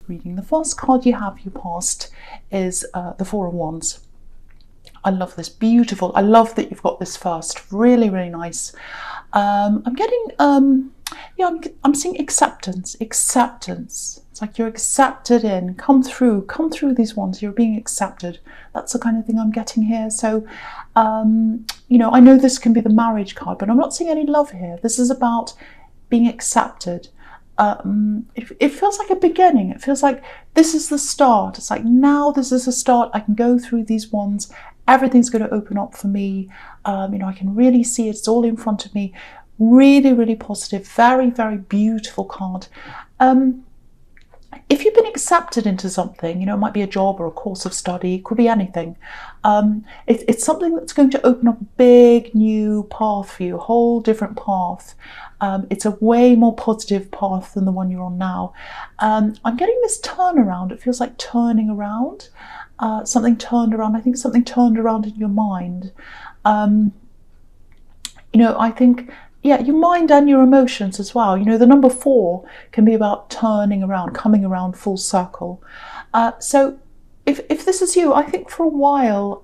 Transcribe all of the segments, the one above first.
reading. The first card you have, your past, is the Four of Wands. I love this, beautiful. I love that you've got this first, really, really nice. I'm getting, yeah, I'm seeing acceptance. It's like you're accepted in, come through these ones, you're being accepted. That's the kind of thing I'm getting here. So, you know, I know this can be the marriage card, but I'm not seeing any love here. This is about being accepted. It feels like a beginning. It feels like this is the start. It's like, now this is a start. I can go through these ones. Everything's going to open up for me. You know, I can really see it. It's all in front of me. Really, really positive. Very, very beautiful card. If you've been accepted into something, you know, it might be a job or a course of study, it could be anything. It's something that's going to open up a big new path for you, a whole different path. It's a way more positive path than the one you're on now. I'm getting this turnaround. It feels like turning around. Something turned around. I think something turned around in your mind. You know, I think, yeah, your mind and your emotions as well. You know, the number 4 can be about turning around, coming around full circle. So if this is you, I think for a while,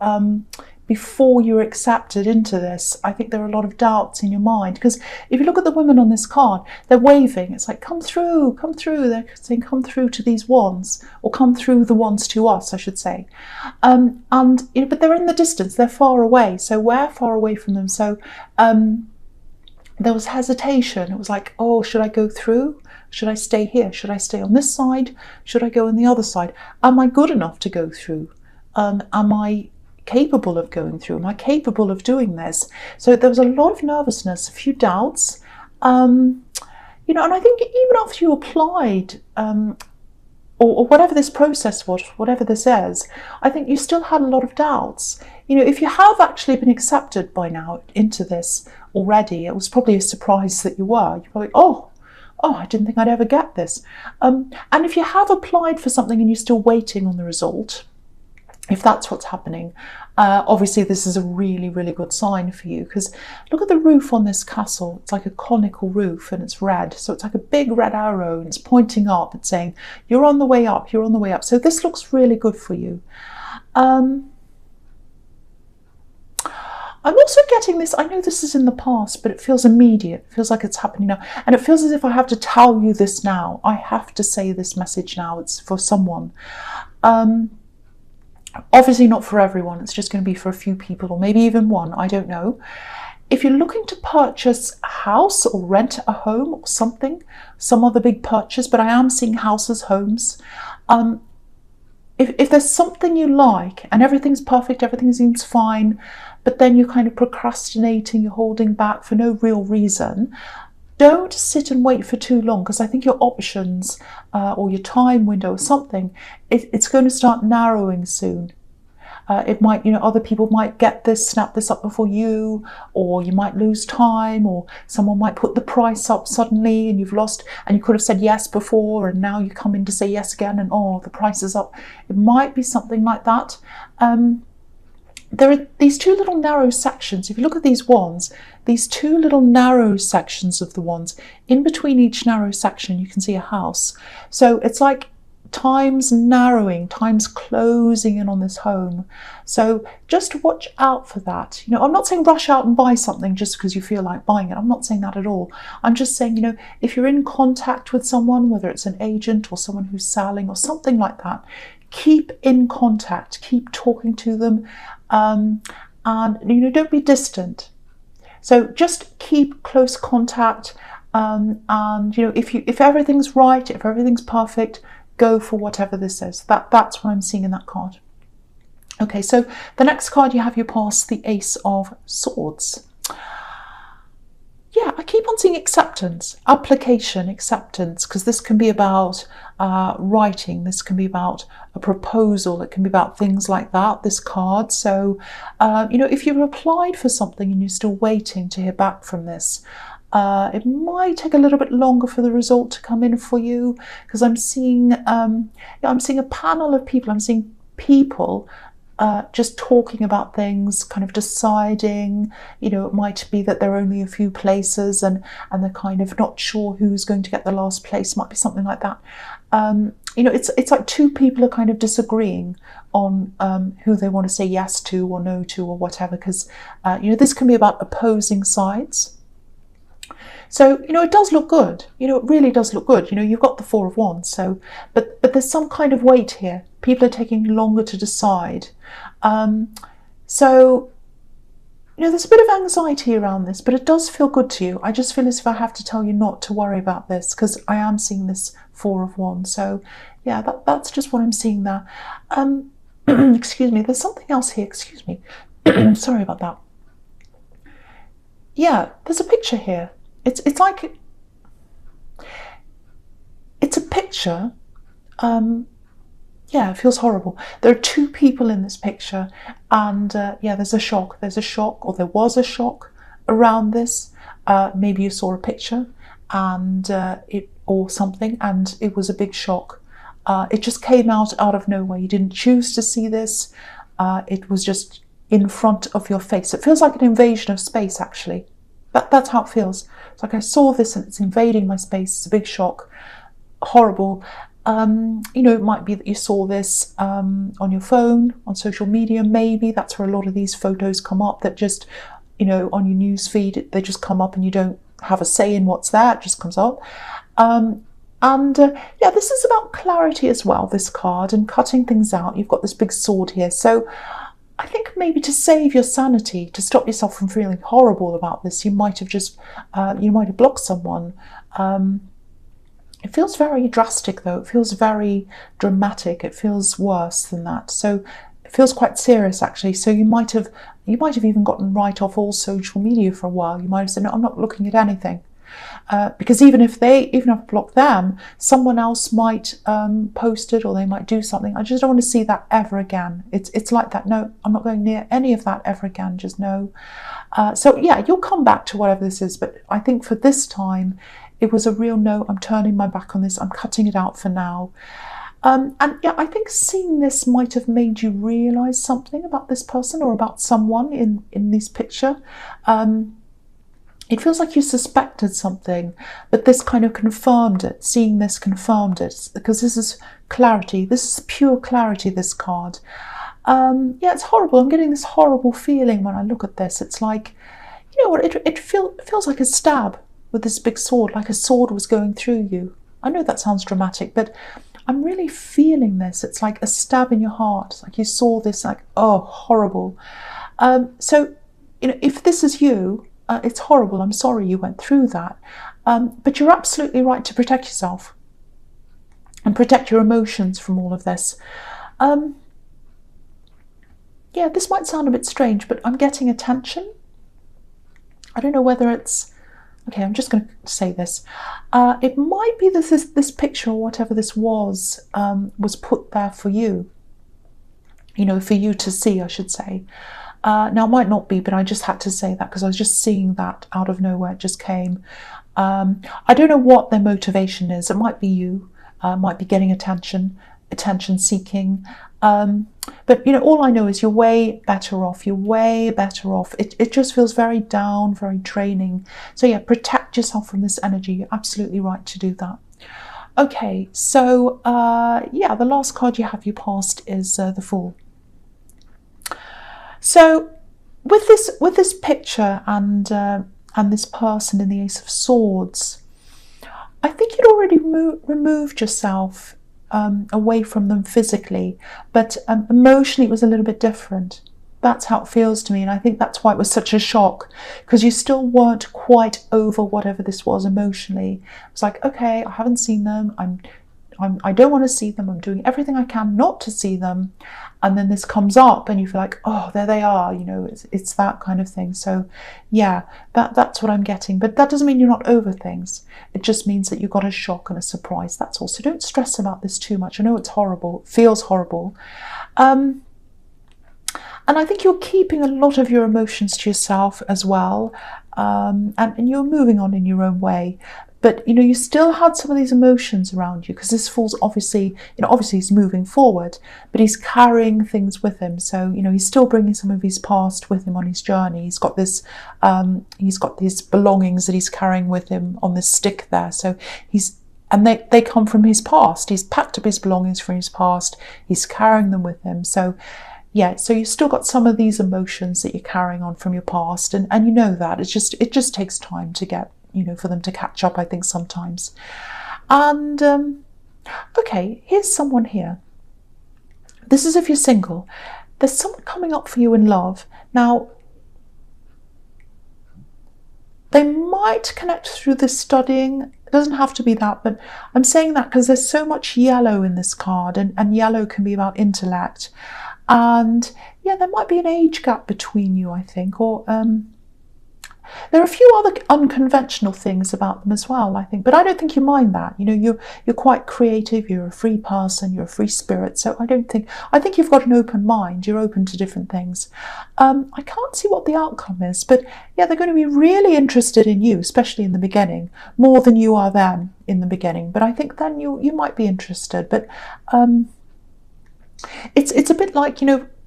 before you're accepted into this, I think there are a lot of doubts in your mind. Because if you look at the women on this card, they're waving. It's like, come through, come through. They're saying, come through to these wands, or come through the wands to us, I should say. And, you know, but they're in the distance, they're far away. So we're far away from them. So there was hesitation. It was like, oh, should I go through? Should I stay here? Should I stay on this side? Should I go on the other side? Am I good enough to go through? Am I capable of going through? Am I capable of doing this? So there was a lot of nervousness, a few doubts. You know, and I think even after you applied, or whatever this process was, whatever this is, I think you still had a lot of doubts. You know, if you have actually been accepted by now into this already, it was probably a surprise that you were. You're probably, oh, I didn't think I'd ever get this. And if you have applied for something and you're still waiting on the result, if that's what's happening, obviously this is a really, really good sign for you, because look at the roof on this castle. It's like a conical roof and it's red. So it's like a big red arrow and it's pointing up. It's saying, you're on the way up, you're on the way up. So this looks really good for you. I'm also getting this, I know this is in the past, but it feels immediate. It feels like it's happening now. And it feels as if I have to tell you this now. I have to say this message now. It's for someone. Obviously not for everyone. It's just going to be for a few people, or maybe even one. I don't know. If you're looking to purchase a house or rent a home or something, some other big purchase, but I am seeing houses, homes. If there's something you like and everything's perfect, everything seems fine, but then you're kind of procrastinating, you're holding back for no real reason, don't sit and wait for too long, because I think your options or your time window or something, it's going to start narrowing soon. It might, you know, other people might get this, snap this up before you, or you might lose time, or someone might put the price up suddenly and you've lost, and you could have said yes before and now you come in to say yes again and oh, the price is up. It might be something like that. There are these two little narrow sections. If you look at these wands, these two little narrow sections of the wands, in between each narrow section you can see a house. So it's like time's narrowing, time's closing in on this home. So just watch out for that. You know, I'm not saying rush out and buy something just because you feel like buying it. I'm not saying that at all. I'm just saying, you know, if you're in contact with someone, whether it's an agent or someone who's selling or something like that, keep in contact, keep talking to them, and, you know, don't be distant. So just keep close contact, and, you know, if everything's right, if everything's perfect, go for whatever this is. That's what I'm seeing in that card. Okay, so the next card you have, your past, the Ace of Swords. Yeah, I keep on seeing acceptance, application, acceptance, because this can be about writing, this can be about a proposal, it can be about things like that, this card. So, you know, if you've applied for something and you're still waiting to hear back from this, it might take a little bit longer for the result to come in for you, because I'm seeing, I'm seeing a panel of people, I'm seeing people just talking about things, kind of deciding, you know, it might be that there are only a few places and they're kind of not sure who's going to get the last place, might be something like that. it's like two people are kind of disagreeing on who they want to say yes to or no to or whatever, because this can be about opposing sides. So it does look good. It really does look good. You've got the Four of Wands. So, but there's some kind of weight here. People are taking longer to decide. So there's a bit of anxiety around this, but it does feel good to you. I just feel as if I have to tell you not to worry about this, because I am seeing this Four of Wands. So yeah, that's just what I'm seeing there. Excuse me, there's something else here. Excuse me. Sorry about that. Yeah, there's a picture here. It's like it's a picture. Yeah, it feels horrible. There are two people in this picture, and yeah, there's a shock. There's a shock, or there was a shock around this. Maybe you saw a picture, and or something, and it was a big shock. It just came out of nowhere. You didn't choose to see this. It was just in front of your face. It feels like an invasion of space, actually. That's how it feels. It's like I saw this and it's invading my space. It's a big shock. Horrible. It might be that you saw this on your phone, on social media, maybe. That's where a lot of these photos come up, that just, on your news feed, they just come up and you don't have a say in what's there. It just comes up. Yeah, this is about clarity as well, this card, and cutting things out. You've got this big sword here. So I think maybe to save your sanity, to stop yourself from feeling horrible about this, you might have just, you might have blocked someone. It feels very drastic, though. It feels very dramatic. It feels worse than that. So it feels quite serious, actually. So you might have even gotten right off all social media for a while. You might have said, no, I'm not looking at anything. Because even if I've blocked them, someone else might post it, or they might do something. I just don't want to see that ever again. It's like that. No, I'm not going near any of that ever again. Just no. So yeah, you'll come back to whatever this is, but I think for this time, it was a real no. I'm turning my back on this. I'm cutting it out for now. And yeah, I think seeing this might have made you realise something about this person or about someone in this picture. It feels like you suspected something, but this kind of confirmed it. Seeing this confirmed it, because this is clarity. This is pure clarity, this card. Yeah, it's horrible. I'm getting this horrible feeling when I look at this. It's like, what, it feels like a stab with this big sword, like a sword was going through you. I know that sounds dramatic, but I'm really feeling this. It's like a stab in your heart. It's like you saw this, like, oh, horrible. So, if this is you, it's horrible. I'm sorry you went through that. But you're absolutely right to protect yourself and protect your emotions from all of this. Yeah, this might sound a bit strange, but I'm getting attention. I don't know whether it's... Okay, I'm just going to say this. It might be that this picture, or whatever this was put there for you. For you to see, I should say. Now, it might not be, but I just had to say that because I was just seeing that out of nowhere. It just came. I don't know what their motivation is. It might be you. Might be getting attention seeking. But all I know is you're way better off. You're way better off. It just feels very down, very draining. So yeah, protect yourself from this energy. You're absolutely right to do that. Okay, so yeah, the last card you have, you passed, is the Fool. So with this picture and this person in the Ace of Swords, I think you'd already removed yourself away from them physically, but emotionally it was a little bit different. That's how it feels to me, and I think that's why it was such a shock, because you still weren't quite over whatever this was emotionally. It was like, okay, I haven't seen them, I don't want to see them, I'm doing everything I can not to see them, and then this comes up and you feel like, oh, there they are, it's that kind of thing. So yeah, that's what I'm getting. But that doesn't mean you're not over things. It just means that you got a shock and a surprise, that's all. So don't stress about this too much. I know it's horrible, it feels horrible. And I think you're keeping a lot of your emotions to yourself as well, and you're moving on in your own way. But you still had some of these emotions around you, because this Fool's obviously, obviously he's moving forward, but he's carrying things with him. So he's still bringing some of his past with him on his journey. He's got these belongings that he's carrying with him on this stick there. So he's And they come from his past. He's packed up his belongings from his past. He's carrying them with him. So yeah, so you've still got some of these emotions that you're carrying on from your past, and you know that. It just takes time to get, for them to catch up, I think, sometimes. And okay, here's someone here. This is if you're single. There's someone coming up for you in love. Now, they might connect through this studying. It doesn't have to be that, but I'm saying that because there's so much yellow in this card, and yellow can be about intellect. And yeah, there might be an age gap between you, I think, or there are a few other unconventional things about them as well, I think, but I don't think you mind that. You're quite creative, you're a free person, you're a free spirit, so I think you've got an open mind, you're open to different things. I can't see what the outcome is, but yeah, they're going to be really interested in you, especially in the beginning, more than you are them in the beginning, but I think then you might be interested. But it's a bit like,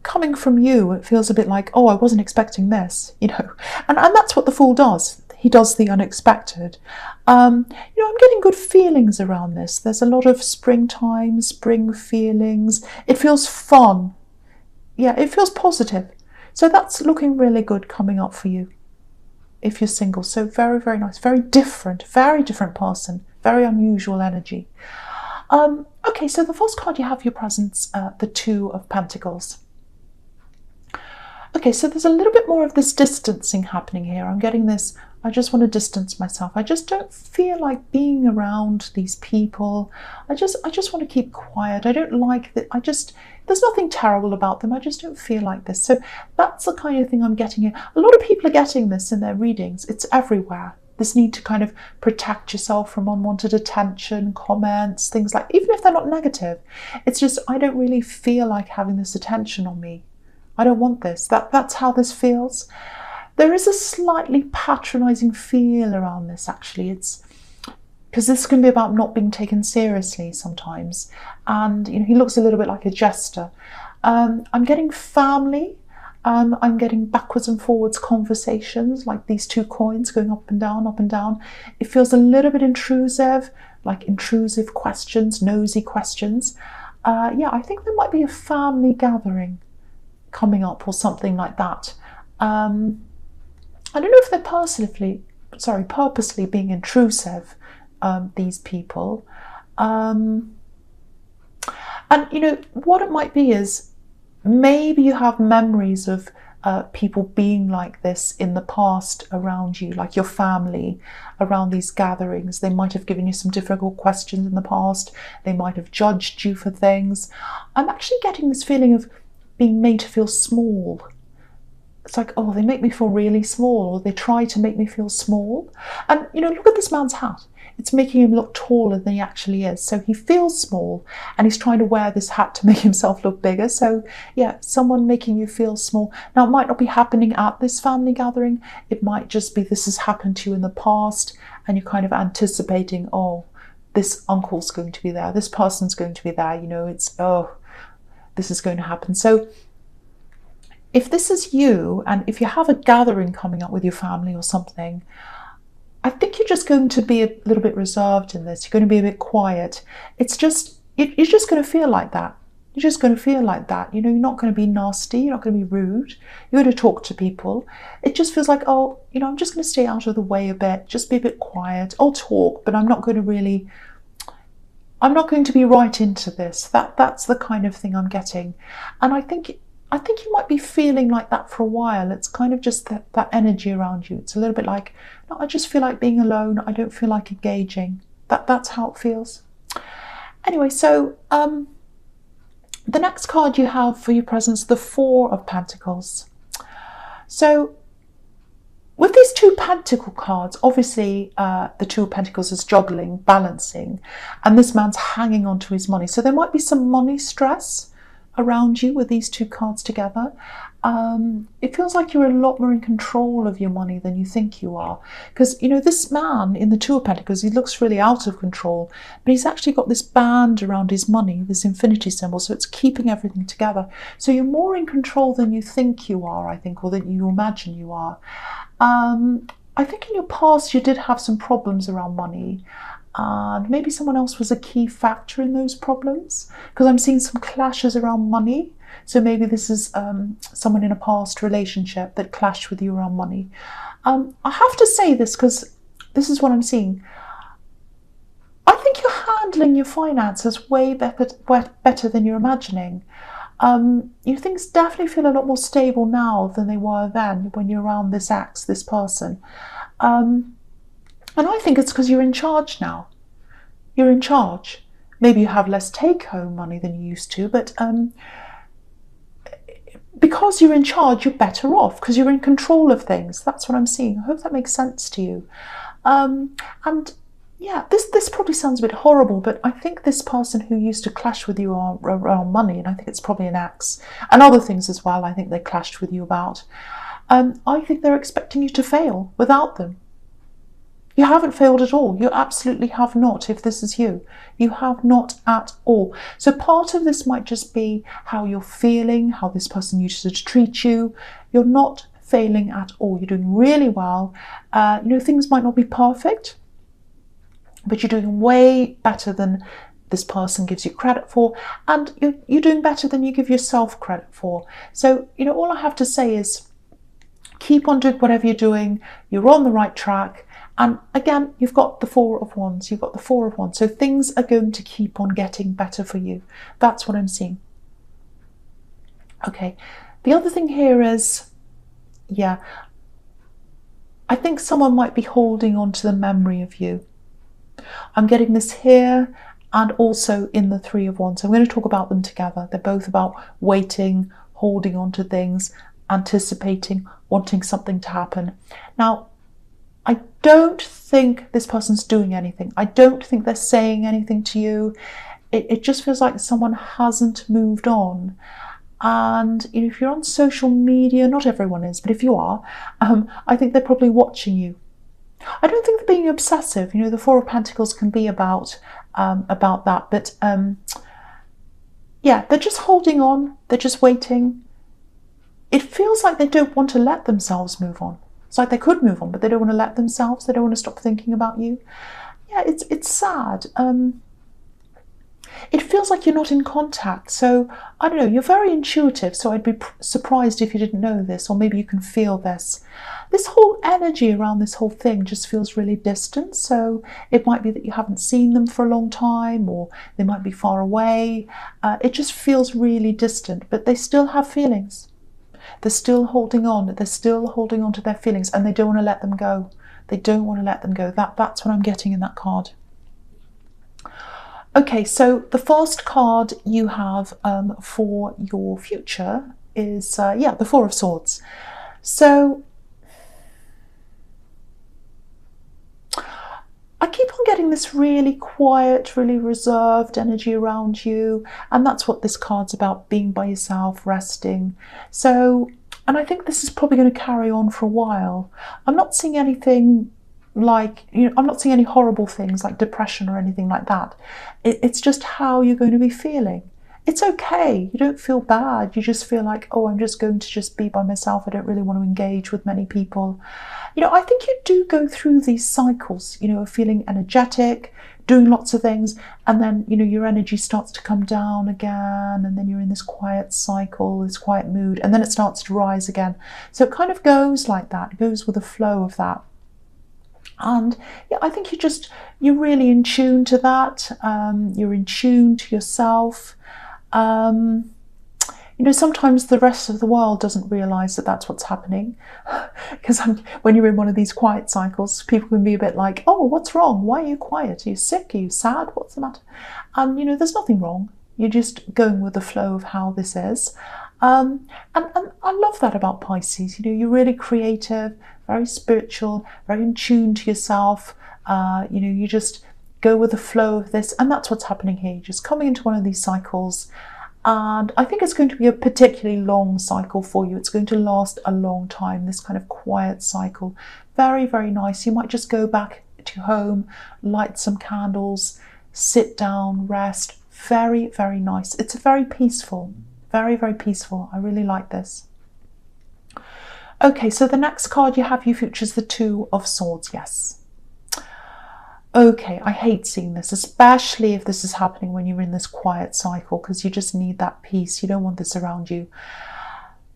coming from you, it feels a bit like, oh, I wasn't expecting this, and that's what the Fool does. He does the unexpected. I'm getting good feelings around this. There's a lot of springtime, spring feelings. It feels fun. Yeah, it feels positive. So that's looking really good coming up for you if you're single. So very, very nice, very different person, very unusual energy. Okay, so the first card you have for your presence, the Two of Pentacles. Okay, so there's a little bit more of this distancing happening here. I'm getting this, I just want to distance myself. I just don't feel like being around these people. I just want to keep quiet. I don't like that. There's nothing terrible about them. I just don't feel like this. So that's the kind of thing I'm getting here. A lot of people are getting this in their readings. It's everywhere. This need to kind of protect yourself from unwanted attention, comments, things like, even if they're not negative. It's just, I don't really feel like having this attention on me. I don't want this. That's how this feels. There is a slightly patronizing feel around this, actually. It's because this can be about not being taken seriously sometimes. And he looks a little bit like a jester. I'm getting family. I'm getting backwards and forwards conversations, like these two coins going up and down, up and down. It feels a little bit intrusive, like intrusive questions, nosy questions. Yeah, I think there might be a family gathering coming up or something like that. I don't know if they're purposely being intrusive, these people. And what it might be is maybe you have memories of people being like this in the past around you, like your family around these gatherings. They might have given you some difficult questions in the past. They might have judged you for things. I'm actually getting this feeling of being made to feel small. It's like, oh, they make me feel really small, or they try to make me feel small. And look at this man's hat. It's making him look taller than he actually is. So he feels small, and he's trying to wear this hat to make himself look bigger. So yeah, someone making you feel small. Now, it might not be happening at this family gathering. It might just be this has happened to you in the past, and you're kind of anticipating, oh, this uncle's going to be there. This person's going to be there. This is going to happen. So if this is you, and if you have a gathering coming up with your family or something, I think you're just going to be a little bit reserved in this. You're going to be a bit quiet. It's just, you're just going to feel like that. You're just going to feel like that. You're not going to be nasty. You're not going to be rude. You're going to talk to people. It just feels like, oh, I'm just going to stay out of the way a bit. Just be a bit quiet. I'll talk, but I'm not going to be right into this. That's the kind of thing I'm getting. And I think you might be feeling like that for a while. It's kind of just that energy around you. It's a little bit like, no, I just feel like being alone. I don't feel like engaging. That's how it feels. Anyway, so the next card you have for your presence, the Four of Pentacles. So with these two Pentacle cards, obviously the Two of Pentacles is juggling, balancing, and this man's hanging on to his money. So there might be some money stress around you with these two cards together. It feels like you're a lot more in control of your money than you think you are. Because, this man in the Two of Pentacles, he looks really out of control, but he's actually got this band around his money, this infinity symbol, so it's keeping everything together. So you're more in control than you think you are, I think, or than you imagine you are. I think in your past you did have some problems around money. and maybe someone else was a key factor in those problems, because I'm seeing some clashes around money. So maybe this is someone in a past relationship that clashed with you around money. I have to say this because this is what I'm seeing. I think you're handling your finances way better than you're imagining. Your things definitely feel a lot more stable now than they were then when you're around this ex, this person. And I think it's because you're in charge now. You're in charge. Maybe you have less take-home money than you used to, but because you're in charge, you're better off because you're in control of things. That's what I'm seeing. I hope that makes sense to you. And yeah, this probably sounds a bit horrible, but I think this person who used to clash with you around money, and I think it's probably an ex, and other things as well, I think they clashed with you about. I think they're expecting you to fail without them. You haven't failed at all. You absolutely have not, if this is you. You have not at all. So part of this might just be how you're feeling, how this person used to treat you. You're not failing at all. You're doing really well. Things might not be perfect, but you're doing way better than this person gives you credit for, and you're doing better than you give yourself credit for. So, all I have to say is keep on doing whatever you're doing. You're on the right track. And again, you've got the Four of Wands. You've got the Four of Wands. So things are going to keep on getting better for you. That's what I'm seeing. Okay. The other thing here is, yeah, I think someone might be holding on to the memory of you. I'm getting this here and also in the Three of Wands. I'm going to talk about them together. They're both about waiting, holding on to things, anticipating, wanting something to happen. Now, I don't think this person's doing anything. I don't think they're saying anything to you. It just feels like someone hasn't moved on. And if you're on social media, not everyone is, but if you are, I think they're probably watching you. I don't think they're being obsessive. The Four of Pentacles can be about that. But yeah, they're just holding on. They're just waiting. It feels like they don't want to let themselves move on. It's like they could move on, but they don't want to let themselves. They don't want to stop thinking about you. Yeah, it's sad. It feels like you're not in contact. So, I don't know, you're very intuitive. So I'd be surprised if you didn't know this, or maybe you can feel this. This whole energy around this whole thing just feels really distant. So it might be that you haven't seen them for a long time, or they might be far away. It just feels really distant, but they still have feelings. They're still holding on. They're still holding on to their feelings, and they don't want to let them go. They don't want to let them go. That's what I'm getting in that card. Okay, so the first card you have for your future is, the Four of Swords. So I keep on getting this really quiet, really reserved energy around you. And that's what this card's about, being by yourself, resting. So, and I think this is probably going to carry on for a while. I'm not seeing anything like, I'm not seeing any horrible things like depression or anything like that. It's just how you're going to be feeling. It's okay. You don't feel bad. You just feel like, oh, I'm just going to just be by myself. I don't really want to engage with many people. I think you do go through these cycles, of feeling energetic, doing lots of things, and then, your energy starts to come down again, and then you're in this quiet cycle, this quiet mood, and then it starts to rise again. So it kind of goes like that. It goes with the flow of that. And yeah, I think you're really in tune to that. You're in tune to yourself. Sometimes the rest of the world doesn't realise that that's what's happening. Because when you're in one of these quiet cycles, people can be a bit like, oh, what's wrong? Why are you quiet? Are you sick? Are you sad? What's the matter? There's nothing wrong. You're just going with the flow of how this is. And I love that about Pisces. You're really creative, very spiritual, very in tune to yourself. You just go with the flow of this, and that's what's happening here. You're just coming into one of these cycles, and I think it's going to be a particularly long cycle for you. It's going to last a long time, this kind of quiet cycle. Very, very nice. You might just go back to home, light some candles, sit down, rest. Very, very nice. It's very peaceful. Very, very peaceful. I really like this. Okay, so the next card you have, you features the Two of Swords, yes. Okay, I hate seeing this, especially if this is happening when you're in this quiet cycle, because you just need that peace. You don't want this around you.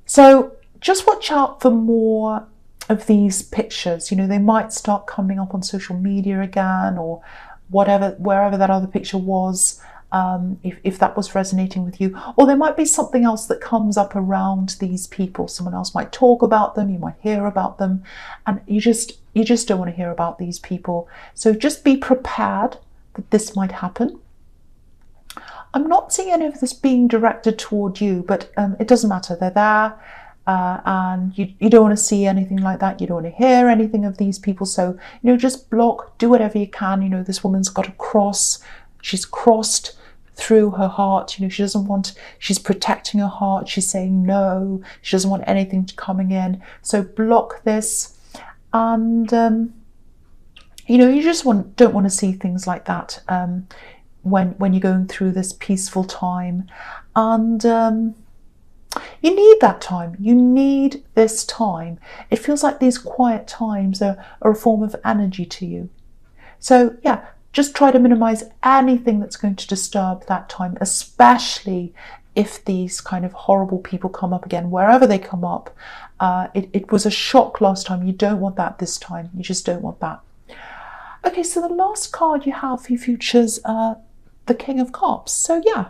So just watch out for more of these pictures. You know, they might start coming up on social media again, or whatever, wherever that other picture was, if that was resonating with you. Or there might be something else that comes up around these people. Someone else might talk about them, you might hear about them, and you just don't want to hear about these people. So just be prepared that this might happen. I'm not seeing any of this being directed toward you, but it doesn't matter. They're there, and you don't want to see anything like that. You don't want to hear anything of these people. So, you know, just block, do whatever you can. You know, this woman's got a cross. She's crossed through her heart. You know, she doesn't want, she's protecting her heart. She's saying no. She doesn't want anything coming in. So block this. And, you know, you just don't want to see things like that. When you're going through this peaceful time, and you need that time. You need this time. It feels like these quiet times are a form of energy to you. So yeah, just try to minimize anything that's going to disturb that time, especially if these kind of horrible people come up again, wherever they come up. It was a shock last time. You don't want that this time. You just don't want that. Okay, so the last card you have for your futures, the King of Cups. So yeah,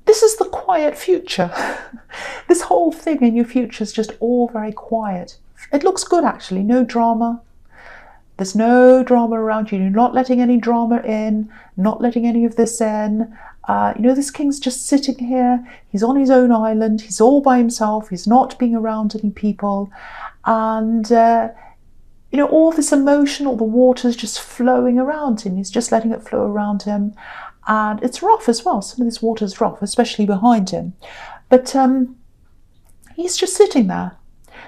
this is the quiet future. This whole thing in your future is just all very quiet. It looks good, actually. No drama. There's no drama around you. You're not letting any drama in, not letting any of this in. You know, this king's just sitting here. He's on his own island. He's all by himself. He's not being around any people. And you know, all this emotion, all the water's just flowing around him. He's just letting it flow around him. And it's rough as well. Some of this water's rough, especially behind him. But he's just sitting there.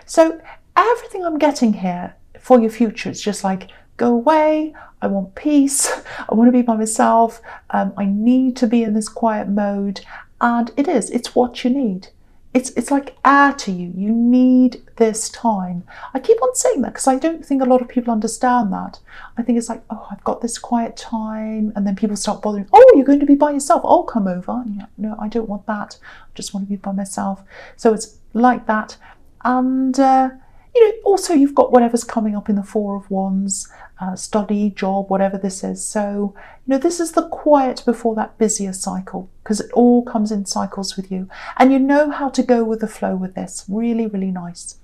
So everything I'm getting here for your future is just like, go away. I want peace. I want to be by myself. I need to be in this quiet mode. And it is. It's what you need. It's like air to you. You need this time. I keep on saying that because I don't think a lot of people understand that. I think it's like, oh, I've got this quiet time, and then people start bothering. Oh, you're going to be by yourself. I'll come over. And you're like, no, I don't want that. I just want to be by myself. So it's like that. And you know, also you've got whatever's coming up in the Four of Wands, study, job, whatever this is. So, you know, this is the quiet before that busier cycle, because it all comes in cycles with you. And you know how to go with the flow with this. Really, really nice.